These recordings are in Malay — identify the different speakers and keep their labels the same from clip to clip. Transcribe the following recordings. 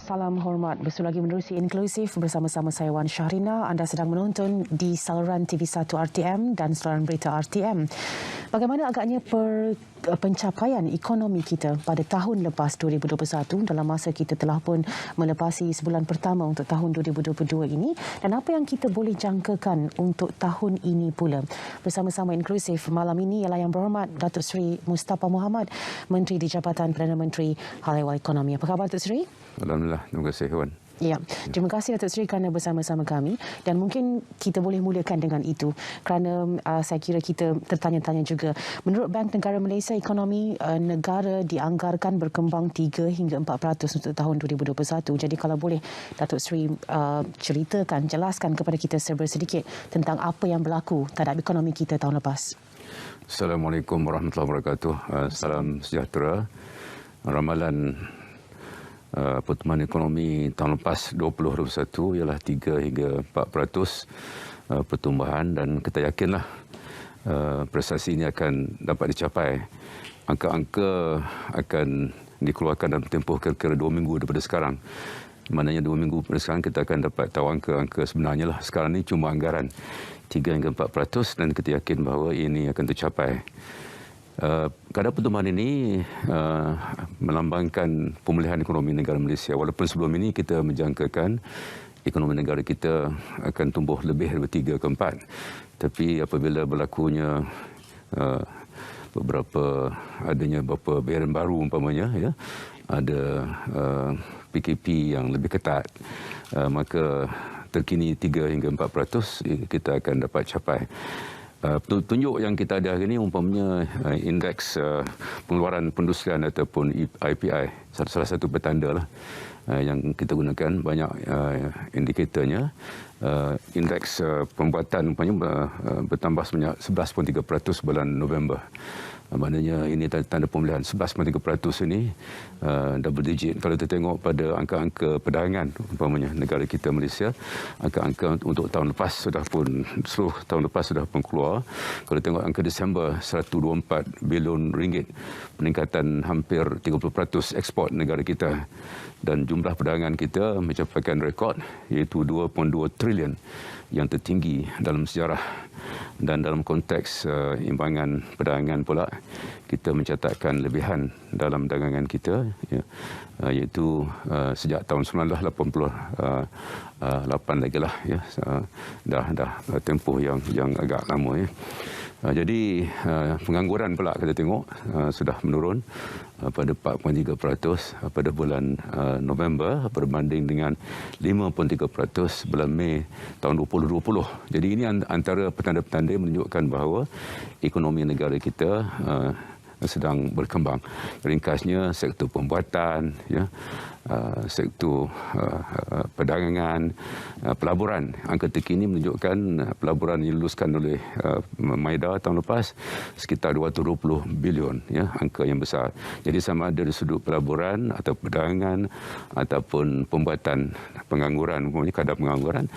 Speaker 1: Salam hormat. Bersu lagi menerusi Inklusif bersama-sama saya Wan Syahrina. Anda sedang menonton di saluran TV1 RTM dan saluran berita RTM. Bagaimana agaknya pencapaian ekonomi kita pada tahun lepas 2021 dalam masa kita telah pun melepasi sebulan pertama untuk tahun 2022 ini, dan apa yang kita boleh jangkakan untuk tahun ini pula. Bersama-sama Inklusif malam ini ialah Yang Berhormat Datuk Seri Mustafa Mohamed, Menteri di Jabatan Perdana Menteri Hal Ehwal Ekonomi. Apa khabar Datuk Seri?
Speaker 2: Alhamdulillah, terima kasih Wan.
Speaker 1: Ya, terima kasih Datuk Seri kerana bersama-sama kami, dan mungkin kita boleh mulakan dengan itu kerana saya kira kita tertanya-tanya juga. Menurut Bank Negara Malaysia, ekonomi negara dianggarkan berkembang 3 hingga 4% untuk tahun 2021. Jadi kalau boleh Datuk Seri ceritakan, jelaskan kepada kita serba sedikit tentang apa yang berlaku terhadap ekonomi kita tahun lepas.
Speaker 2: Assalamualaikum warahmatullahi wabarakatuh. Salam sejahtera. Ramalan pertumbuhan ekonomi tahun lepas 2021 ialah 3 hingga 4% pertumbuhan, dan kita yakinlah prestasi ini akan dapat dicapai. Angka-angka akan dikeluarkan dalam tempoh kira-kira 2 minggu daripada sekarang. Maknanya 2 minggu daripada sekarang kita akan dapat tahu angka sebenarnya lah. Sekarang ini cuma anggaran 3 hingga 4%, dan kita yakin bahawa ini akan tercapai. Kadar pertumbuhan ini melambangkan pemulihan ekonomi negara Malaysia. Walaupun sebelum ini kita menjangkakan ekonomi negara kita akan tumbuh lebih daripada 3 ke 4. Tapi apabila berlakunya adanya beberapa bayaran baru umpamanya, ya, ada PKP yang lebih ketat, maka terkini 3 hingga 4% kita akan dapat capai. Tunjuk yang kita ada hari ini umpamanya indeks pengeluaran perindustrian ataupun IPI, salah satu petanda lah yang kita gunakan, banyak indikatornya. Indeks pembuatan umpamanya bertambah sebanyak 11.3% bulan November. Maknanya ini tanda pemulihan. 11.3% ini double digit. Kalau kita tengok pada angka-angka perdagangan umpamanya negara kita Malaysia, angka-angka untuk tahun lepas seluruh tahun lepas sudah pun keluar. Kalau tengok angka Disember, 124 bilion ringgit, peningkatan hampir 30% ekspor negara kita, dan jumlah perdagangan kita mencapaikan rekod iaitu 2.2 trilion yang tertinggi dalam sejarah. Dan dalam konteks imbangan perdagangan pula, kita mencatatkan lebihan dalam dagangan kita, ya, iaitu sejak tahun 1988 lagi lah, ya, dah tempoh yang agak lama, ya. Jadi pengangguran pula kita tengok sudah menurun pada 4.3% pada bulan November berbanding dengan 5.3% bulan Mei tahun 2020. Jadi ini antara petanda-petanda yang menunjukkan bahawa ekonomi negara kita sedang berkembang. Ringkasnya, sektor pembuatan, ya, sektor perdagangan, pelaburan. Angka terkini menunjukkan pelaburan yang diluluskan oleh MIDA tahun lepas sekitar 220 bilion, ya, angka yang besar. Jadi sama ada dari sudut pelaburan atau perdagangan ataupun pembuatan, pengangguran, kadar pengangguran,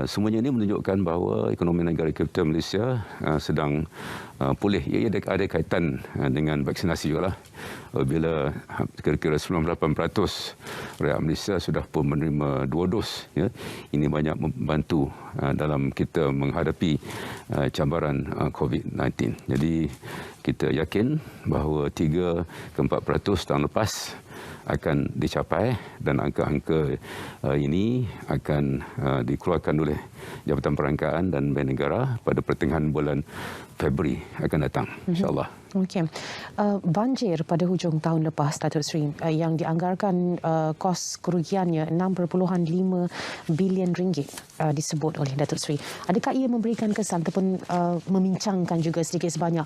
Speaker 2: semuanya ini menunjukkan bahawa ekonomi negara kita Malaysia sedang pulih. Ia ada kaitan dengan vaksinasi juga lah. Bila kira-kira 98% rakyat Malaysia sudah pun menerima 2 dos, ya, ini banyak membantu dalam kita menghadapi cabaran COVID-19. Jadi kita yakin bahawa 3 ke 4% tahun lepas akan dicapai, dan angka-angka ini akan dikeluarkan oleh Jabatan Perangkaan dan Bank Negara pada pertengahan bulan Februari akan datang, insya-Allah.
Speaker 1: Okey. Banjir pada hujung tahun lepas, Datuk Seri, yang dianggarkan kos kerugiannya 6.5 bilion ringgit disebut oleh Datuk Seri. Adakah ia memberikan kesan ataupun membincangkan juga sedikit sebanyak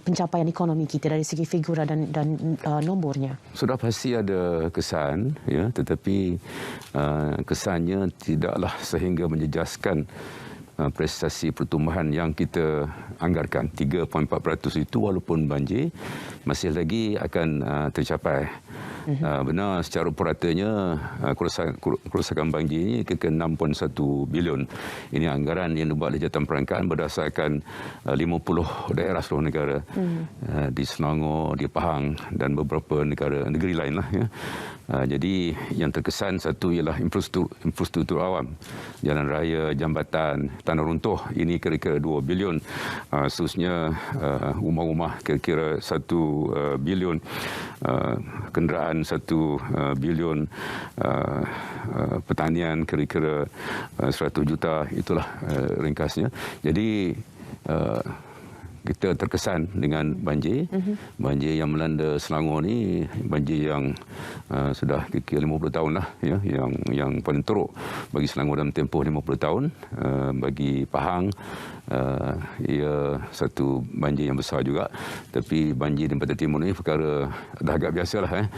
Speaker 1: pencapaian ekonomi kita dari segi figura dan nombornya?
Speaker 2: Sudah pasti ada kesan, ya, tetapi kesannya tidaklah sehingga menjejaskan prestasi pertumbuhan yang kita anggarkan. 3.4% itu walaupun banjir masih lagi akan tercapai. Benar, secara puratanya kerosakan banjir ini ke 6.1 bilion. Ini anggaran yang dibuat oleh Jabatan Perangkaan berdasarkan 50 daerah seluruh negara, di Selangor, di Pahang dan beberapa negeri lain lah, ya. Jadi yang terkesan satu ialah infrastruktur awam, jalan raya, jambatan, tanah runtuh, ini kira-kira 2 bilion. Seterusnya rumah-rumah kira-kira 1 bilion, kenderaan 1 bilion, pertanian kira-kira 100 juta, itulah ringkasnya. Jadi kita terkesan dengan banjir. Banjir yang melanda Selangor ni banjir yang sudah kira 50 tahun lah, ya, yang paling teruk bagi Selangor dalam tempoh 50 tahun. Bagi Pahang ia satu banjir yang besar juga, tapi banjir di Pantai Timur ni perkara dah agak biasalah.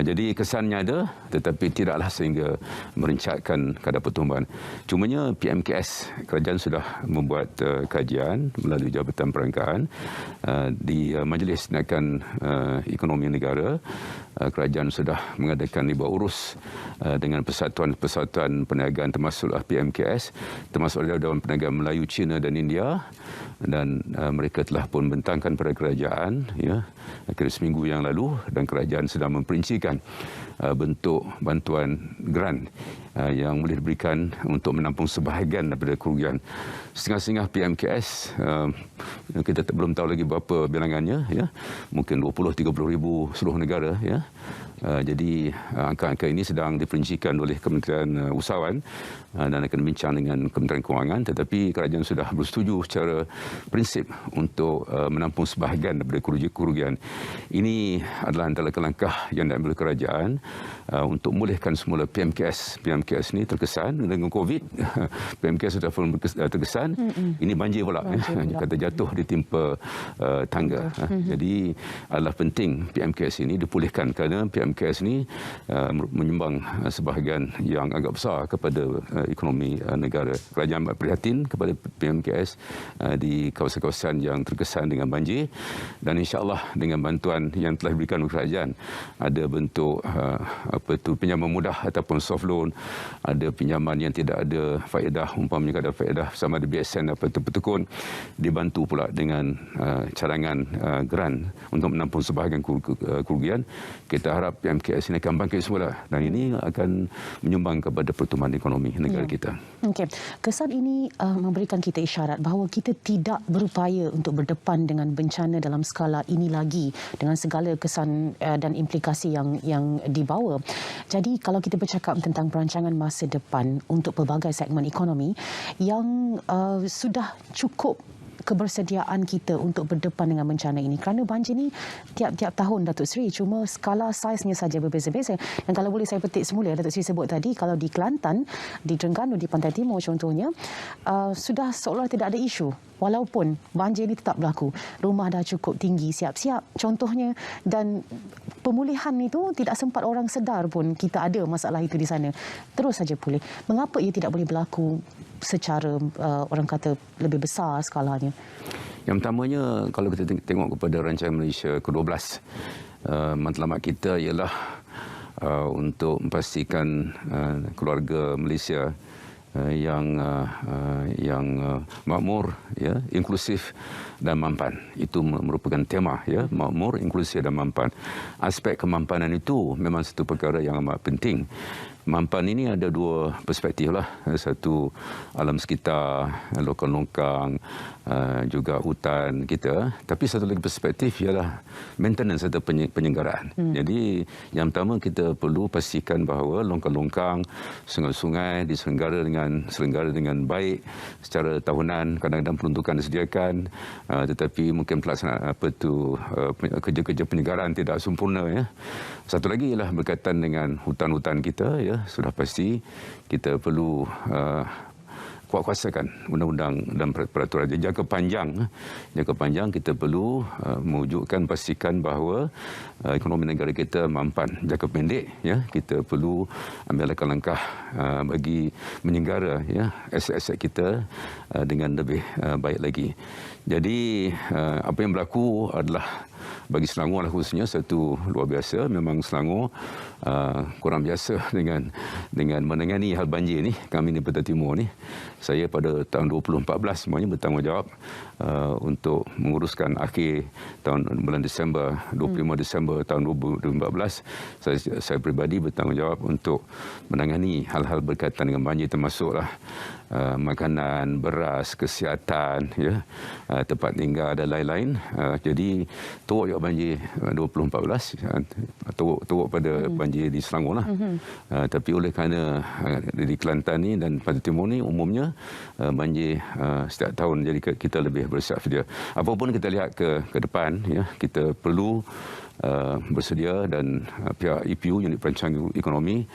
Speaker 2: Jadi kesannya ada, tetapi tidaklah sehingga merencatkan kadar pertumbuhan. Cumanya PMKS, kerajaan sudah membuat kajian melalui Jabatan Perangkat di Majlis Tindakan Ekonomi Negara. Kerajaan sudah mengadakan libat urus dengan persatuan-persatuan perniagaan termasuklah PMKS, termasuk Dewan Perniagaan Melayu, China dan India, dan mereka telah pun bentangkan pada kerajaan, ya, kira seminggu yang lalu, dan kerajaan sedang memperincikan bentuk bantuan grant yang boleh diberikan untuk menampung sebahagian daripada kerugian. Setengah-setengah PMKS kita belum tahu lagi berapa bilangannya, ya, mungkin 20-30 ribu seluruh negara, ya. Jadi angka-angka ini sedang diperincikan oleh Kementerian Usahawan dan akan bincang dengan Kementerian Kewangan, tetapi kerajaan sudah bersetuju secara prinsip untuk menampung sebahagian daripada kerugian. Ini adalah antara langkah yang diambil kerajaan untuk memulihkan semula PMKS. PMKS ini terkesan dengan COVID. PMKS sudah pun terkesan. Ini banjir pula. Kata jatuh ditimpa tangga. Jadi adalah penting PMKS ini dipulihkan, kerana PMKS ini menyumbang sebahagian yang agak besar kepada ekonomi negara. Kerajaan prihatin kepada PMKS di kawasan-kawasan yang terkesan dengan banjir, dan insya-Allah dengan bantuan yang telah diberikan oleh kerajaan, ada bentuk pinjaman mudah ataupun soft loan, ada pinjaman yang tidak ada faedah, umpamanya ada faedah sama ada BSN atau Pertekun, dibantu pula dengan cadangan grant untuk menampung sebahagian kerugian. Kita harap PMKS ini akan bangkit semula, dan ini akan menyumbang kepada pertumbuhan ekonomi negara kita.
Speaker 1: Okey, kesan ini memberikan kita isyarat bahawa kita tidak berupaya untuk berdepan dengan bencana dalam skala ini lagi dengan segala kesan dan implikasi yang dibawa. Jadi kalau kita bercakap tentang perancangan masa depan untuk pelbagai segmen ekonomi yang sudah cukup kebersediaan kita untuk berdepan dengan bencana ini, kerana banjir ini tiap-tiap tahun, Datuk Seri, cuma skala saiznya saja berbeza-beza. Dan kalau boleh saya petik semula, Datuk Seri sebut tadi, kalau di Kelantan, di Terengganu, di Pantai Timur contohnya, sudah seolah tidak ada isu walaupun banjir ini tetap berlaku. Rumah dah cukup tinggi, siap-siap contohnya, dan pemulihan itu tidak sempat orang sedar pun kita ada masalah itu di sana. Terus saja pulih. Mengapa ia tidak boleh berlaku secara orang kata lebih besar skalanya?
Speaker 2: Yang pertamanya, kalau kita tengok kepada rancangan Malaysia ke-12, matlamat kita ialah untuk memastikan keluarga Malaysia yang makmur, ya, inklusif dan mampan. Itu merupakan tema, ya, makmur, inklusif dan mampan. Aspek kemampanan itu memang satu perkara yang amat penting. Mampan ini ada dua perspektif lah. Satu, alam sekitar, longkang-longkang, juga hutan kita. Tapi satu lagi perspektif ialah maintenance atau penyelenggaraan. Jadi yang pertama, kita perlu pastikan bahawa longkang-longkang, sungai-sungai diselenggara dengan baik secara tahunan. Kadang-kadang peruntukan disediakan, tetapi mungkin pelaksanaan kerja-kerja penyelenggaraan tidak sempurna, ya. Satu lagi ialah berkaitan dengan hutan-hutan kita, ya. Sudah pasti kita perlu kuatkuasakan undang-undang dan peraturan. Jangka panjang kita perlu mewujudkan, pastikan bahawa ekonomi negara kita mampan. Jangka pendek, ya, kita perlu ambil langkah bagi menyenggara, ya, aset-aset kita dengan lebih baik lagi. Jadi apa yang berlaku adalah bagi Selangor lah khususnya satu luar biasa. Memang Selangor kurang biasa dengan menangani hal banjir ni. Kami di Perta Timur ni, saya pada tahun 2014 semuanya bertanggungjawab untuk menguruskan akhir bulan Disember, 25 Disember tahun 2014. Saya pribadi bertanggungjawab untuk menangani hal-hal berkaitan dengan banjir, termasuklah makanan, beras, kesihatan, ya, tempat tinggal dan lain-lain. Jadi teruk juga banjir 2014, teruk pada banjir di Selangor lah. Tapi oleh kerana di Kelantan ni dan Pantai Timur ni umumnya banjir setiap tahun, jadi kita lebih bersiap sedia. Apapun kita lihat ke depan, ya, kita perlu bersedia, dan pihak EPU, Unit Perancangan Ekonomi,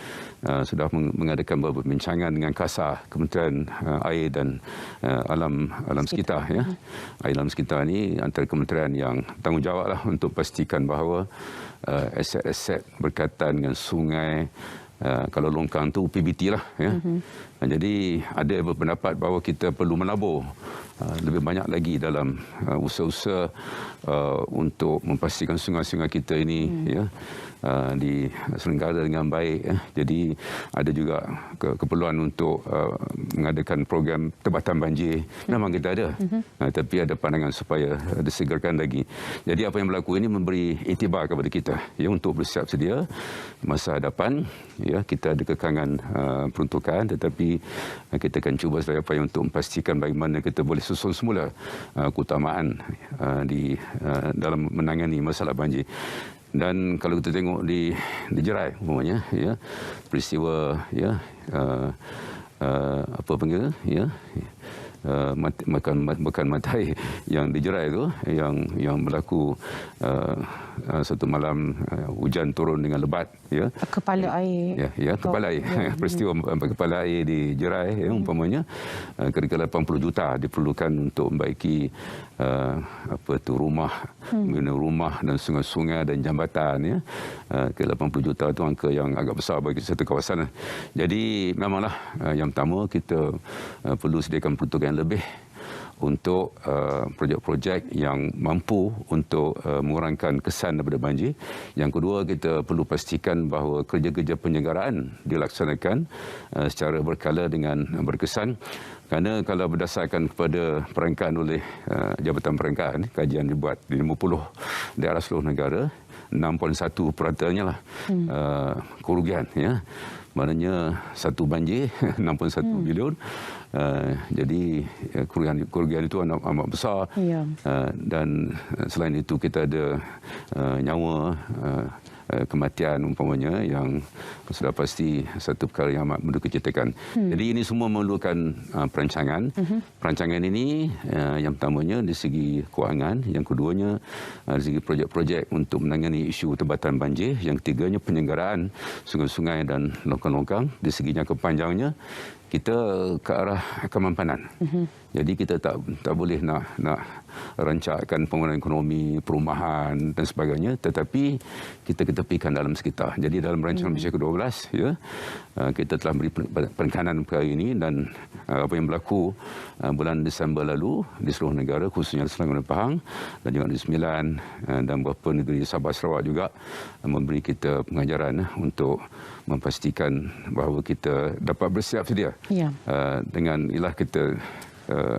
Speaker 2: sudah mengadakan beberapa perbincangan dengan KASA, Kementerian Air dan Alam Sekitar. Ya. Air Alam Sekitar ini antara kementerian yang tanggungjawab lah untuk pastikan bahawa aset-aset berkaitan dengan sungai, kalau longkang tu PBT lah. Ya. Jadi ada berpendapat bahawa kita perlu menabur lebih banyak lagi dalam usaha-usaha untuk memastikan sungai-sungai kita ini ya, diselenggara dengan baik. Ya. Jadi ada juga keperluan untuk mengadakan program tebatan banjir. Memang kita ada, tapi ada pandangan supaya disegarkan lagi. Jadi apa yang berlaku ini memberi iktibar kepada kita, ya, untuk bersiap sedia masa hadapan. Ya, kita ada kekangan peruntukan, tetapi kita akan cuba sebagai upaya untuk memastikan bagaimana kita boleh susun semula keutamaan dalam menangani masalah banjir. Dan kalau kita tengok di Jerai umpamanya, ya, peristiwa, ya, apa panggil, ya, makan matai yang di Jerai itu, yang berlaku satu malam hujan turun dengan lebat, ya,
Speaker 1: kepala air,
Speaker 2: ya, kepala air, peristiwa kepala air di Jerai, ya, umpamanya kira-kira 80 juta diperlukan untuk membaiki rumah dan sungai-sungai dan jambatan, ya. Ke 80 juta itu angka yang agak besar bagi satu kawasan. Jadi memanglah yang pertama kita perlu sediakan peruntukan yang lebih untuk projek-projek yang mampu untuk mengurangkan kesan daripada banjir. Yang kedua, kita perlu pastikan bahawa kerja-kerja penyelenggaraan dilaksanakan secara berkala dengan berkesan. Kerana kalau berdasarkan kepada perangkaan oleh Jabatan Perangkaan, kajian dibuat di 50 daerah seluruh negara, 6.1% lah kerugian, ya. Maknanya satu banjir 6.1 bilion. Jadi kerugian itu amat besar. Ya. Dan selain itu kita ada nyawa, kematian umpamanya, yang sudah pasti satu perkara yang amat mendukacitakan. Jadi ini semua memerlukan perancangan. Perancangan ini yang pertamanya dari segi kewangan, yang keduanya dari segi projek-projek untuk menangani isu tebatan banjir, yang ketiganya penyelenggaraan sungai-sungai dan longkang-longkang. Dari segi jangka panjangnya kita ke arah kemampanan. Jadi kita tak boleh nak rancangkan pembangunan ekonomi, perumahan dan sebagainya, tetapi kita ketepikan dalam sekitar. Jadi dalam rancangan Malaysia ke-12, ya, kita telah beri penekanan perkara ini, dan apa yang berlaku bulan Disember lalu di seluruh negara, khususnya di Selangor dan Pahang, dan juga di Sembilan dan beberapa negeri Sabah Sarawak juga memberi kita pengajaran untuk memastikan bahawa kita dapat bersiap sedia. Ya. Dengan kita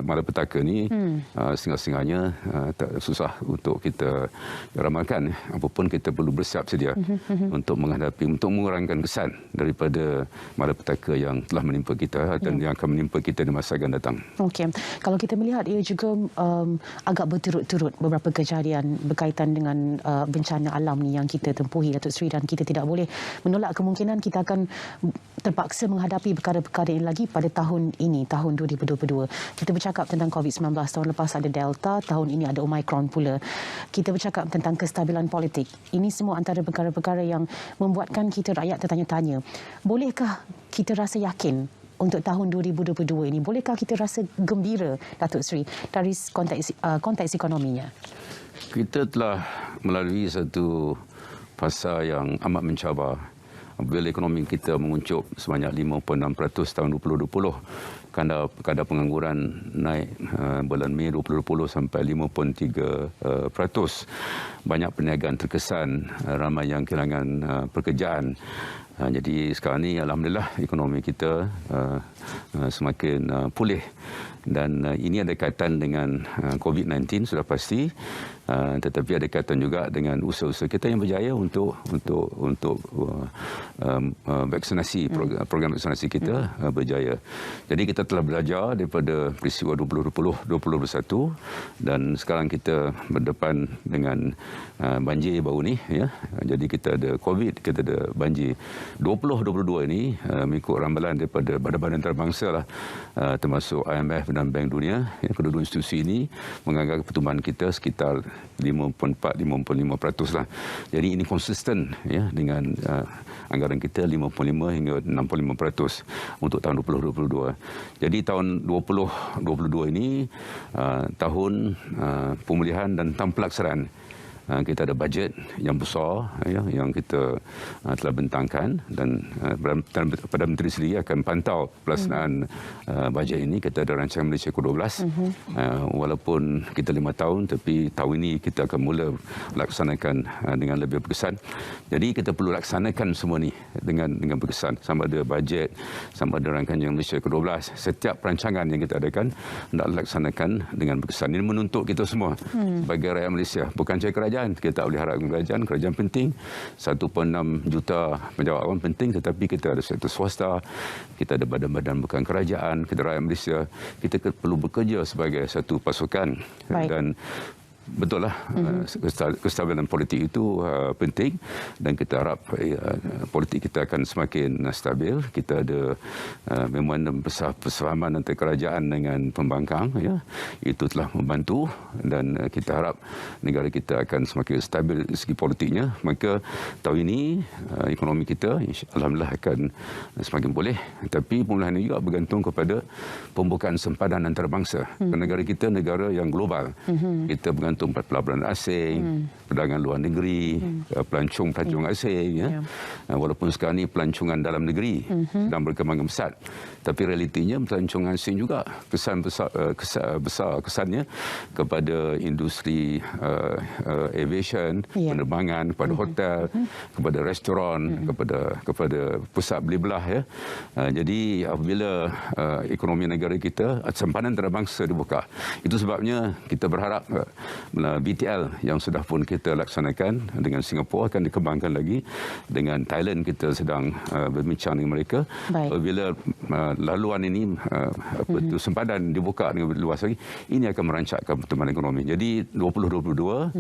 Speaker 2: malapetaka ni setengah-setengahnya tak susah untuk kita ramalkan. Apapun kita perlu bersiap sedia untuk menghadapi, untuk mengurangkan kesan daripada malapetaka yang telah menimpa kita dan yang akan menimpa kita di masa akan datang.
Speaker 1: Okey, kalau kita melihat ia juga agak berturut-turut beberapa kejadian berkaitan dengan bencana alam ni yang kita tempuhi, Datuk Seri, dan kita tidak boleh menolak kemungkinan kita akan terpaksa menghadapi perkara-perkara ini lagi pada tahun ini, tahun 2022. Kita bercakap tentang COVID-19, tahun lepas ada Delta, tahun ini ada Omicron pula. Kita bercakap tentang kestabilan politik. Ini semua antara perkara-perkara yang membuatkan kita rakyat tertanya-tanya. Bolehkah kita rasa yakin untuk tahun 2022 ini? Bolehkah kita rasa gembira, Datuk Seri, dari konteks ekonominya?
Speaker 2: Kita telah melalui satu fasa yang amat mencabar Apabila ekonomi kita menguncup sebanyak 5.6% tahun 2020, kadar pengangguran naik bulan Mei 2020 sampai 5.3%. Banyak perniagaan terkesan, ramai yang kehilangan pekerjaan. Jadi sekarang ni alhamdulillah ekonomi kita semakin pulih, dan ini ada kaitan dengan COVID-19 sudah pasti, tetapi ada kaitan juga dengan usaha-usaha kita yang berjaya untuk vaksinasi, program vaksinasi kita berjaya. Jadi kita telah belajar daripada peristiwa 2020-2021, dan sekarang kita berdepan dengan banjir baru ni, ya. Jadi kita ada COVID, kita ada banjir. 2022 ini mengikut ramalan daripada badan-badan antarabangsa lah, termasuk IMF dan Bank Dunia, ya, kedua-dua institusi ini menganggap pertumbuhan kita sekitar 5.4-5.5% lah. Jadi ini konsisten, ya, dengan anggaran kita 5.5 hingga 65% untuk tahun 2022. Jadi tahun 2022 ini tahun pemulihan dan tahun pelaksanaan. Kita ada bajet yang besar, ya, yang kita telah bentangkan, dan Perdana Menteri sendiri akan pantau pelaksanaan bajet ini. Kita ada rancangan Malaysia ke-12. Walaupun kita 5 tahun, tapi tahun ini kita akan mula laksanakan dengan lebih berkesan. Jadi kita perlu laksanakan semua ni dengan berkesan. Sama ada bajet, sama ada rancangan Malaysia ke-12. Setiap perancangan yang kita adakan nak laksanakan dengan berkesan. Ini menuntut kita semua sebagai rakyat Malaysia. Bukan sahaja kerajaan. Kita tak boleh harapkan kerajaan penting, 1.6 juta penjawat awam penting, tetapi kita ada sektor swasta, kita ada badan-badan bukan kerajaan, kita rakyat Malaysia, kita perlu bekerja sebagai satu pasukan. Baik. Dan betul lah, kestabilan politik itu penting, dan kita harap politik kita akan semakin stabil. Kita ada memorandum persefahaman antara kerajaan dengan pembangkang, ya. Itu telah membantu, dan kita harap negara kita akan semakin stabil dari segi politiknya. Maka tahun ini ekonomi kita alhamdulillah akan semakin pulih, tapi pemulihan ini juga bergantung kepada pembukaan sempadan antarabangsa. Negara kita negara yang global. Kita bergantung pada pelaburan asing, perdagangan luar negeri, pelancong asing, ya. Walaupun sekarang ini pelancongan dalam negeri sedang berkembang pesat, tapi realitinya pelancongan asing juga kesannya kepada industri aviation, penerbangan, kepada hotel, kepada restoran, kepada pusat beli belah, ya. Jadi apabila ekonomi negara kita, sempadan antarabangsa dibuka, itu sebabnya kita berharap BTL yang sudah pun kita laksanakan dengan Singapura akan dikembangkan lagi. Dengan Thailand kita sedang berbincang dengan mereka. Apabila laluan ini sempadan dibuka dengan luas lagi, ini akan merancakkan pertumbuhan ekonomi. Jadi 2022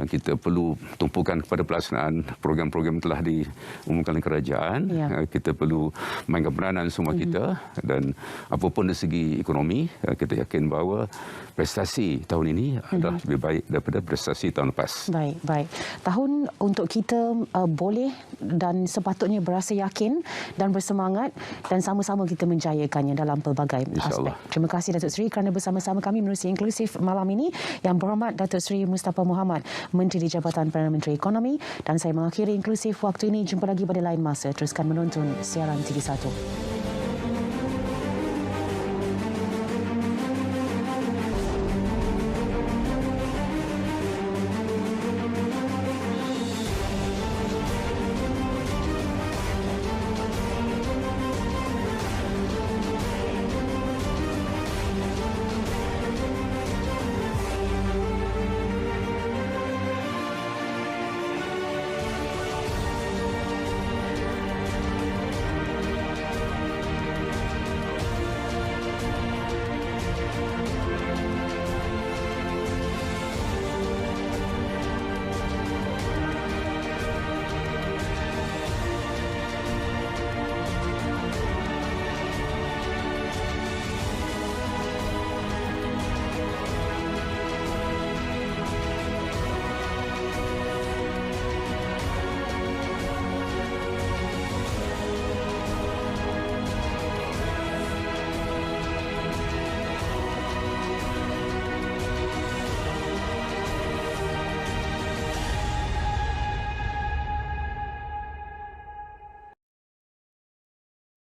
Speaker 2: kita perlu tumpukan kepada pelaksanaan program-program telah diumumkan oleh kerajaan. Kita perlu mainkan peranan semua kita, dan apapun dari segi ekonomi, kita yakin bahawa prestasi tahun ini adalah lebih baik daripada prestasi tahun lepas.
Speaker 1: Baik. Tahun untuk kita boleh dan sepatutnya berasa yakin dan bersemangat, dan sama-sama kita menjayakannya dalam pelbagai aspek. Terima kasih Datuk Seri kerana bersama-sama kami menerusi inklusif malam ini. Yang berhormat Datuk Seri Mustafa Mohamed, Menteri di Jabatan Perdana Menteri Ekonomi, dan saya mengakhiri inklusif waktu ini. Jumpa lagi pada lain masa. Teruskan menonton siaran TV1.